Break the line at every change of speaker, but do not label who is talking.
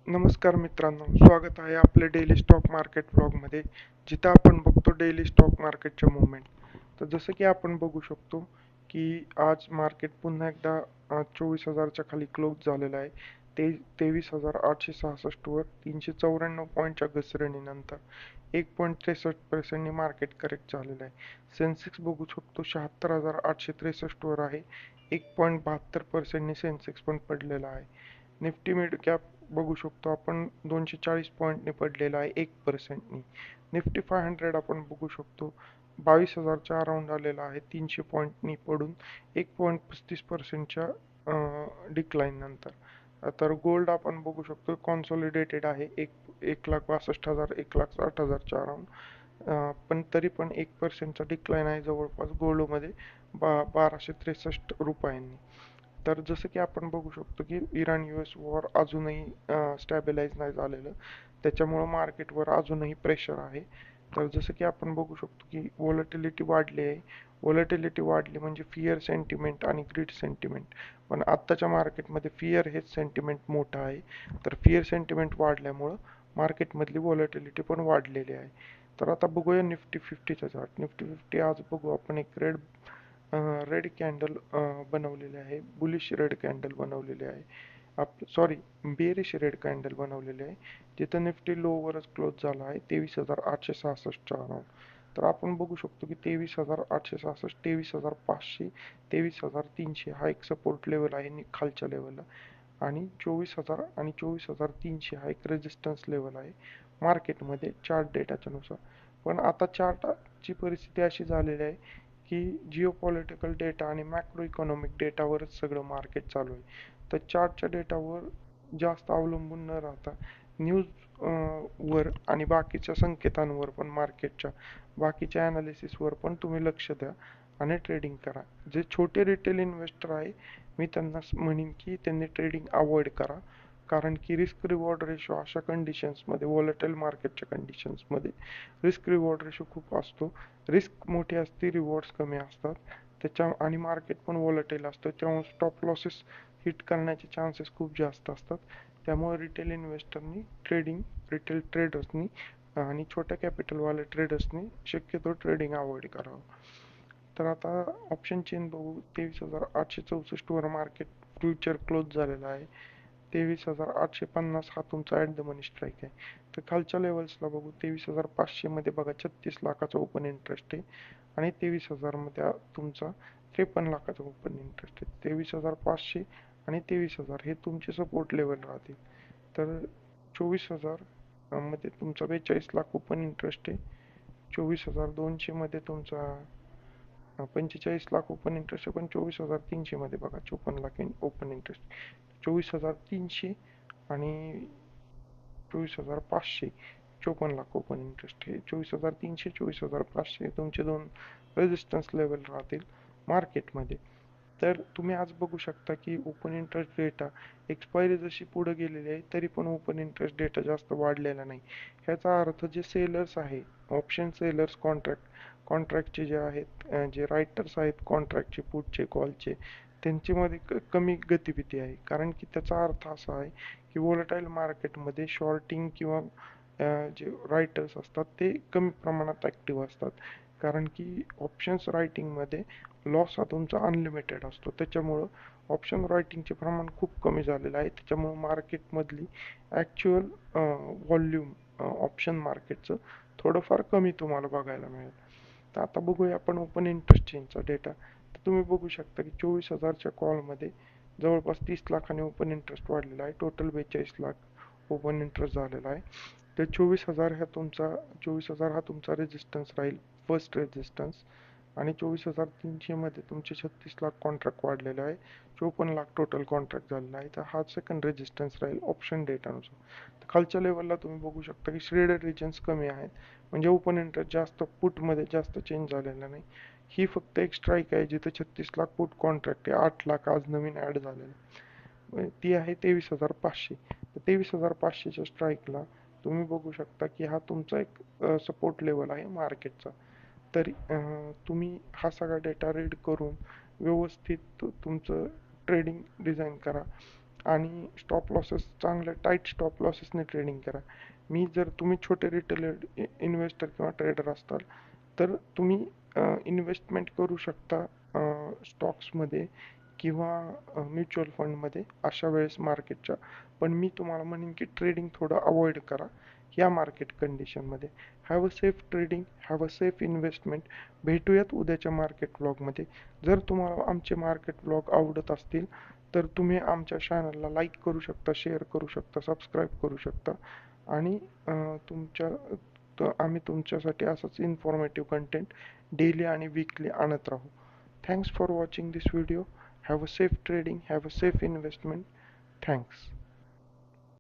नमस्कार मित्रांनो, स्वागत आहे आपल्या डेली स्टॉक मार्केट व्लॉगमध्ये, जिथं आपण बघतो डेली स्टॉक मार्केटचे मुवमेंट. तर जसं की आपण बघू शकतो की आज मार्केट पुन्हा एकदा 24,000च्या खाली क्लोज झालेलं आहे. ते 23,866 वर 394 पॉईंटच्या घसरणीनंतर 1.63% मार्केट करेक्ट झालेलं आहे. सेन्सेक्स बघू शकतो 76,863 वर आहे. 1.72%नी सेन्सेक्स पण पडलेला आहे. निफ्टी मिड कॅप बघू शकतो आपण 240 पॉईंटने पडलेला आहे 1%नी. निफ्टी 500 आपण बघू शकतो 22,000च्या अराउंड आलेला आहे 300 पॉईंटनी पडून 1.35%च्या डिक्लाईन नंतर. तर गोल्ड आपण बघू शकतो कॉन्सॉलिडेटेड आहे 1,62,000 1,60,000च्या अराउंड, पण तरी पण 1%चा डिक्लाईन आहे जवळपास गोल्डमध्ये 1,263 रुपयांनी. तर जसं की आपण बघू शकतो की इराण US वॉर अजूनही स्टॅबिलाइज नाही झालेलं, त्याच्यामुळं मार्केटवर अजूनही प्रेशर आहे. तर जसं की आपण बघू शकतो की व्होलॅटिलिटी वाढली आहे. व्होलॅटिलिटी वाढली म्हणजे फिअर सेंटिमेंट आणि ग्रीड सेंटिमेंट, पण आत्ताच्या मार्केटमध्ये फिअर हेच सेंटिमेंट मोठं आहे. तर फिअर सेंटिमेंट वाढल्यामुळं मार्केटमधली व्होलॅटिलिटी पण वाढलेली आहे. तर आता बघूया निफ्टी फिफ्टीचा चार्ट. निफ्टी फिफ्टी आज बघू आपण एक रेड कॅन्डल बनवलेले आहे, बुलिश रेड कॅन्डल बनवलेले आहे. सॉरी, बेरिश रेड कॅन्डल बनवलेले आहे, जिथं निफ्टी लोवरच क्लोज झाला आहे 23,866च्या अराउंड. तर आपण बघू शकतो की 23,866, 23,500, 23,300 हा एक सपोर्ट लेवल आहे खालच्या लेवलला, आणि 24,000 आणि 24,300 हा एक रेजिस्टन्स लेवल आहे मार्केटमध्ये चार्ट डेटाच्या नुसार. पण आता चार्टची परिस्थिती अशी झालेली आहे की जिओपॉलिटिकल डेटा आणि मॅक्रो इकॉनॉमिक डेटावरच सगळं मार्केट चालू आहे. तर चार्टच्या डेटावर जास्त अवलंबून न राहता न्यूज वर आणि बाकीच्या संकेतांवर पण, मार्केटच्या बाकीच्या ॲनालिसिसवर पण तुम्ही लक्ष द्या आणि ट्रेडिंग करा. जे छोटे रिटेल इन्व्हेस्टर आहे, मी त्यांना म्हणेन की त्यांनी ट्रेडिंग अवॉइड करा, कारण की रिस्क रिवॉर्ड रेशो अशा कंडिशन्समध्ये, व्हॉलेटाईल मार्केटच्या कंडिशन्समध्ये रिस्क रिवॉर्ड रेशो खूप असतो. रिस्क मोठी असते, रिवॉर्ड्स कमी असतात आणि मार्केट पण व्हॉलेटाईल असतं, त्यामुळे स्टॉप लॉसेस हिट करण्याचे चान्सेस खूप जास्त असतात. त्यामुळे रिटेल इन्व्हेस्टरनी रिटेल ट्रेडर्सनी आणि छोट्या कॅपिटलवाल्या ट्रेडर्सनी शक्यतो ट्रेडिंग अवॉइड करावं. तर आता ऑप्शन चेन बघू. 23,864 वर मार्केट फ्युचर क्लोज झालेला आहे. 23,850 हा तुमचा ॲट द मनी स्ट्राईक आहे. तर खालच्या लेवल्सला बघू. 23,500 मध्ये बघा 36 लाखाचा ओपन इंटरेस्ट आहे, आणि 23,000 मध्ये तुमचा 53 लाखाचा ओपन इंटरेस्ट आहे. 23,500 आणि 23,000 हे तुमचे सपोर्ट लेवल राहतील. तर 24,000 मध्ये तुमचा 42 लाख ओपन इंटरेस्ट आहे. 24,200 मध्ये तुमचा 45 लाख ओपन इंटरेस्ट आहे, पण 24,300 मध्ये बघा 54 लाख ओपन इंटरेस्ट. 24,300 आणि 24,500 54 लाख ओपन इंटरेस्ट हे 24,300 24,500 तुमचे दोन रेजिस्टन्स लेवल राहतील मार्केटमध्ये. तर तुम्ही आज बघू शकता की ओपन इंटरेस्ट डेटा एक्सपायरी जशी पुढे गेलेली आहे, तरी पण ओपन इंटरेस्ट डेटा जास्त वाढलेला नाही. ह्याचा अर्थ जे सेलर्स आहे, ऑप्शन सेलर्स, कॉन्ट्रॅक्टचे जे आहेत, जे रायटर्स आहेत कॉन्ट्रॅक्टचे, पुटचे, कॉलचे, त्यांच्यामध्ये कमी गतिविधी आहे. कारण की त्याचा अर्थ असा आहे की व्होलेटाईल मार्केटमध्ये शॉर्टिंग किंवा जे रायटर्स असतात ते कमी प्रमाणात ॲक्टिव्ह असतात. कारण की ऑप्शन्स रायटिंगमध्ये लॉस हा तुमचा अनलिमिटेड असतो, त्याच्यामुळं ऑप्शन रायटिंगचे प्रमाण खूप कमी झालेलं आहे. त्याच्यामुळं मार्केटमधली ॲक्च्युअल व्हॉल्यूम ऑप्शन मार्केटचं थोडंफार कमी तुम्हाला बघायला मिळेल. तर आता बघूया आपण ओपन इंटरेस्ट चेनचा डेटा. तर तुम्ही बघू शकता की 24,000च्या कॉलमध्ये जवळपास 30 लाखांनी ओपन इंटरेस्ट वाढलेला आहे. टोटल 42 लाख ओपन इंटरेस्ट झालेला आहे. तर 24,000 हा तुमचा रेजिस्टन्स राहील, फर्स्ट रेजिस्टन्स. आणि 24,300 मध्ये तुमचे 36 लाख कॉन्ट्रॅक्ट वाढलेले आहे. 54 लाख टोटल कॉन्ट्रॅक्ट झालेला आहे. तर हा सेकंड रेजिस्टन्स राहील ऑप्शन डेटानुसार. तर खालच्या लेवलला तुम्ही बघू शकता की श्रेडेड रिजन्स कमी आहेत, म्हणजे ओपन इंटरेस्ट जास्त पुटमध्ये जास्त चेंज झालेला नाही. ही फक्त एक स्ट्राईक आहे जिथे 36 लाख पुट कॉन्ट्रॅक्ट आहे. 8 लाख आज नवीन ॲड झालेलं, ती आहे 23,500. तर 23,500च्या स्ट्राईकला तुम्ही बघू शकता की हा तुमचा एक सपोर्ट लेवल आहे मार्केटचा. तर तुम्ही हा सगळा डेटा रीड करून व्यवस्थित तुमचं ट्रेडिंग डिझाईन करा. आणि स्टॉप लॉसेस चांगल्या टाईट स्टॉप लॉसेसने ट्रेडिंग करा. जर तुम्ही छोटे रिटेल इन्व्हेस्टर किंवा ट्रेडर असताल तर तुम्ही इन्व्हेस्टमेंट करू शकता स्टॉक्समध्ये किंवा म्युच्युअल फंडमध्ये अशा वेळेस मार्केटच्या. पण मी तुम्हाला म्हणेन की ट्रेडिंग थोडं अवॉइड करा या मार्केट कंडिशनमध्ये. Have a safe trading, have a safe investment. भेटूयात उद्याच्या मार्केट व्लॉगमध्ये. जर तुम्हाला आमचे मार्केट व्लॉग आवडत असतील तर तुम्ही आमच्या चॅनलला लाईक करू शकता, शेअर करू शकता, सबस्क्राईब करू शकता आणि आम्ही तुमच्यासाठी असंच इन्फॉर्मेटिव्ह कंटेंट डेली आणि वीकली आणत राहू. Thanks for watching this video. Have a safe trading, have a safe investment. Thanks.